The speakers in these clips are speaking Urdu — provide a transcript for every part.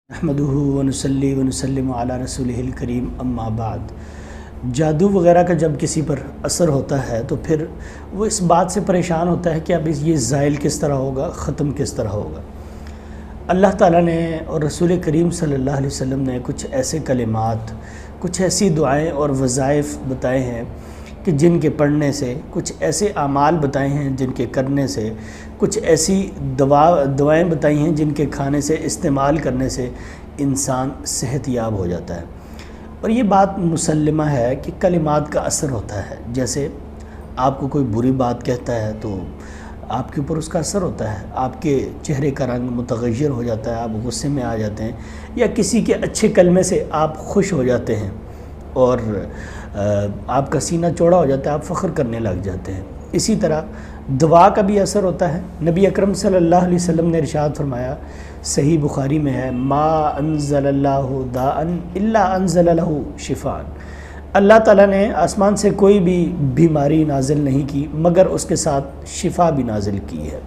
احمدہ ونصلی ونسلم علی رسولہ الکریم اما بعد۔ جادو وغیرہ کا جب کسی پر اثر ہوتا ہے تو پھر وہ اس بات سے پریشان ہوتا ہے کہ اب یہ زائل کس طرح ہوگا، ختم کس طرح ہوگا۔ اللہ تعالیٰ نے اور رسول کریم صلی اللہ علیہ وسلم نے کچھ ایسے کلمات، کچھ ایسی دعائیں اور وظائف بتائے ہیں کہ جن کے پڑھنے سے، کچھ ایسے اعمال بتائے ہیں جن کے کرنے سے، کچھ ایسی دعائیں بتائی ہیں جن کے کھانے سے، استعمال کرنے سے انسان صحت یاب ہو جاتا ہے۔ اور یہ بات مسلمہ ہے کہ کلمات کا اثر ہوتا ہے۔ جیسے آپ کو کوئی بری بات کہتا ہے تو آپ کے اوپر اس کا اثر ہوتا ہے، آپ کے چہرے کا رنگ متغیر ہو جاتا ہے، آپ غصے میں آ جاتے ہیں، یا کسی کے اچھے کلمے سے آپ خوش ہو جاتے ہیں اور آپ کا سینہ چوڑا ہو جاتا ہے، آپ فخر کرنے لگ جاتے ہیں۔ اسی طرح دعا کا بھی اثر ہوتا ہے۔ نبی اکرم صلی اللہ علیہ وسلم نے ارشاد فرمایا، صحیح بخاری میں ہے، ما انزل اللہ داء الا انزل لہ شفاء۔ اللہ تعالیٰ نے آسمان سے کوئی بھی بیماری نازل نہیں کی مگر اس کے ساتھ شفا بھی نازل کی ہے۔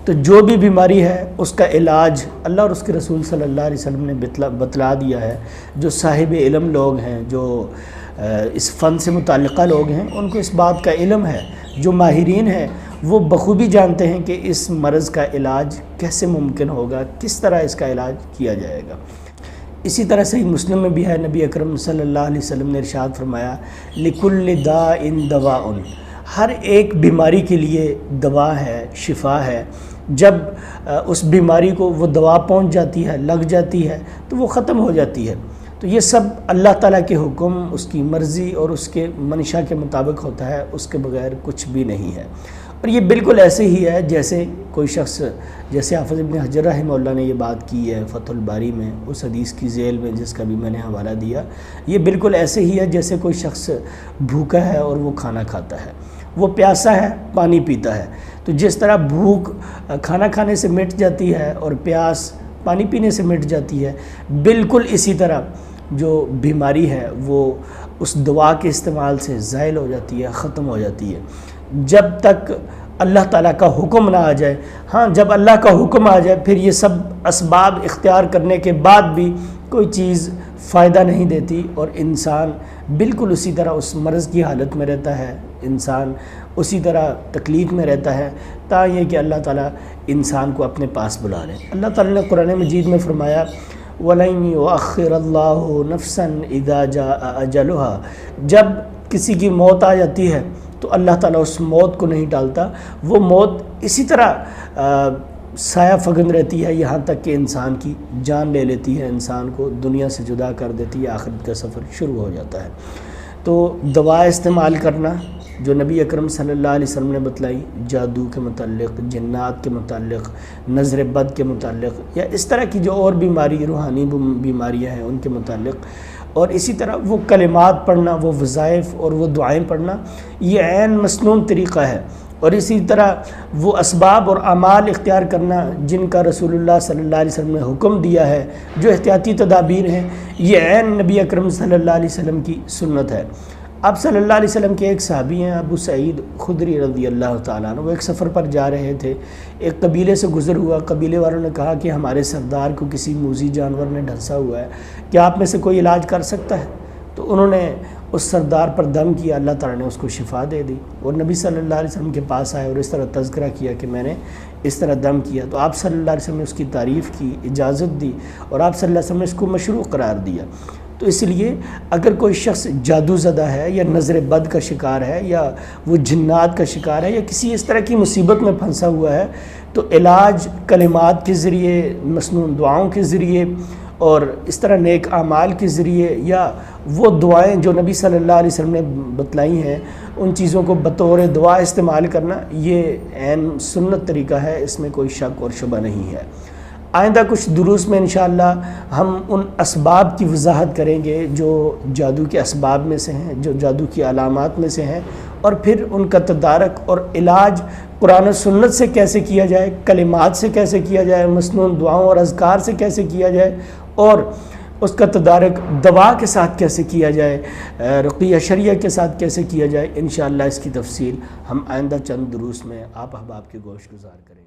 تو جو بھی بیماری ہے اس کا علاج اللہ اور اس کے رسول صلی اللہ علیہ وسلم نے بتلا دیا ہے۔ جو صاحب علم لوگ ہیں، جو اس فن سے متعلقہ لوگ ہیں، ان کو اس بات کا علم ہے۔ جو ماہرین ہیں وہ بخوبی جانتے ہیں کہ اس مرض کا علاج کیسے ممکن ہوگا، کس طرح اس کا علاج کیا جائے گا۔ اسی طرح صحیح مسلم میں بھی ہے، نبی اکرم صلی اللہ علیہ وسلم نے ارشاد فرمایا، لِكُلِّ دَاءٍ دَوَاءٌ، ہر ایک بیماری کے لیے دوا ہے، شفا ہے۔ جب اس بیماری کو وہ دوا پہنچ جاتی ہے، لگ جاتی ہے تو وہ ختم ہو جاتی ہے۔ تو یہ سب اللہ تعالیٰ کے حکم، اس کی مرضی اور اس کے منشا کے مطابق ہوتا ہے، اس کے بغیر کچھ بھی نہیں ہے۔ اور یہ بالکل ایسے ہی ہے جیسے کوئی شخص، جیسے حافظ ابن حجر رحمہ اللہ نے یہ بات کی ہے فتح الباری میں، اس حدیث کی ذیل میں جس کا بھی میں نے حوالہ دیا، یہ بالکل ایسے ہی ہے جیسے کوئی شخص بھوکا ہے اور وہ کھانا کھاتا ہے، وہ پیاسا ہے، پانی پیتا ہے۔ تو جس طرح بھوک کھانا کھانے سے مٹ جاتی ہے اور پیاس پانی پینے سے مٹ جاتی ہے، بالکل اسی طرح جو بیماری ہے وہ اس دعا کے استعمال سے زائل ہو جاتی ہے، ختم ہو جاتی ہے، جب تک اللہ تعالیٰ کا حکم نہ آ جائے۔ ہاں، جب اللہ کا حکم آ جائے پھر یہ سب اسباب اختیار کرنے کے بعد بھی کوئی چیز فائدہ نہیں دیتی اور انسان بالکل اسی طرح اس مرض کی حالت میں رہتا ہے، انسان اسی طرح تکلیف میں رہتا ہے، تا یہ کہ اللہ تعالیٰ انسان کو اپنے پاس بلا لے۔ اللہ تعالیٰ نے قرآن مجید میں فرمایا، وَلَن يُؤَخِّرَ اللَّهُ نَفْسًا إِذَا جَاءَ أَجَلُهَا، جب کسی کی موت آ جاتی ہے تو اللہ تعالیٰ اس موت کو نہیں ٹالتا، وہ موت اسی طرح سایہ فگن رہتی ہے یہاں تک کہ انسان کی جان لے لیتی ہے، انسان کو دنیا سے جدا کر دیتی ہے، آخرت کا سفر شروع ہو جاتا ہے۔ تو دوا استعمال کرنا جو نبی اکرم صلی اللہ علیہ وسلم نے بتلائی، جادو کے متعلق، جنات کے متعلق، نظر بد کے متعلق، یا اس طرح کی جو اور بیماری، روحانی بیماریاں ہیں ان کے متعلق، اور اسی طرح وہ کلمات پڑھنا، وہ وظائف اور وہ دعائیں پڑھنا، یہ عین مسنون طریقہ ہے۔ اور اسی طرح وہ اسباب اور اعمال اختیار کرنا جن کا رسول اللہ صلی اللہ علیہ وسلم نے حکم دیا ہے، جو احتیاطی تدابیر ہیں، یہ عین نبی اکرم صلی اللہ علیہ وسلم کی سنت ہے۔ آپ صلی اللہ علیہ وسلم کے ایک صحابی ہیں، ابو سعید خدری رضی اللہ تعالیٰ عنہ، وہ ایک سفر پر جا رہے تھے، ایک قبیلے سے گزر ہوا، قبیلے والوں نے کہا کہ ہمارے سردار کو کسی موذی جانور نے ڈھنسا ہوا ہے، کیا آپ میں سے کوئی علاج کر سکتا ہے؟ تو انہوں نے اس سردار پر دم کیا، اللہ تعالیٰ نے اس کو شفا دے دی، اور نبی صلی اللہ علیہ وسلم کے پاس آئے اور اس طرح تذکرہ کیا کہ میں نے اس طرح دم کیا، تو آپ صلی اللہ علیہ وسلم نے اس کی تعریف کی، اجازت دی، اور آپ صلی اللہ علیہ وسلم نے اس کو مشروع قرار دیا۔ تو اس لیے اگر کوئی شخص جادو زدہ ہے یا نظر بد کا شکار ہے یا وہ جنات کا شکار ہے یا کسی اس طرح کی مصیبت میں پھنسا ہوا ہے، تو علاج کلمات کے ذریعے، مسنون دعاؤں کے ذریعے اور اس طرح نیک اعمال کے ذریعے، یا وہ دعائیں جو نبی صلی اللہ علیہ وسلم نے بتلائی ہیں ان چیزوں کو بطور دعا استعمال کرنا، یہ عین سنت طریقہ ہے، اس میں کوئی شک اور شبہ نہیں ہے۔ آئندہ کچھ دروس میں انشاءاللہ ہم ان اسباب کی وضاحت کریں گے جو جادو کے اسباب میں سے ہیں، جو جادو کی علامات میں سے ہیں، اور پھر ان کا تدارک اور علاج قرآن و سنت سے کیسے کیا جائے، کلمات سے کیسے کیا جائے، مسنون دعاؤں اور اذکار سے کیسے کیا جائے، اور اس کا تدارک دوا کے ساتھ کیسے کیا جائے، رقیہ شریعہ کے ساتھ کیسے کیا جائے، انشاءاللہ اس کی تفصیل ہم آئندہ چند دروس میں آپ احباب کے گوش گزار کریں گے۔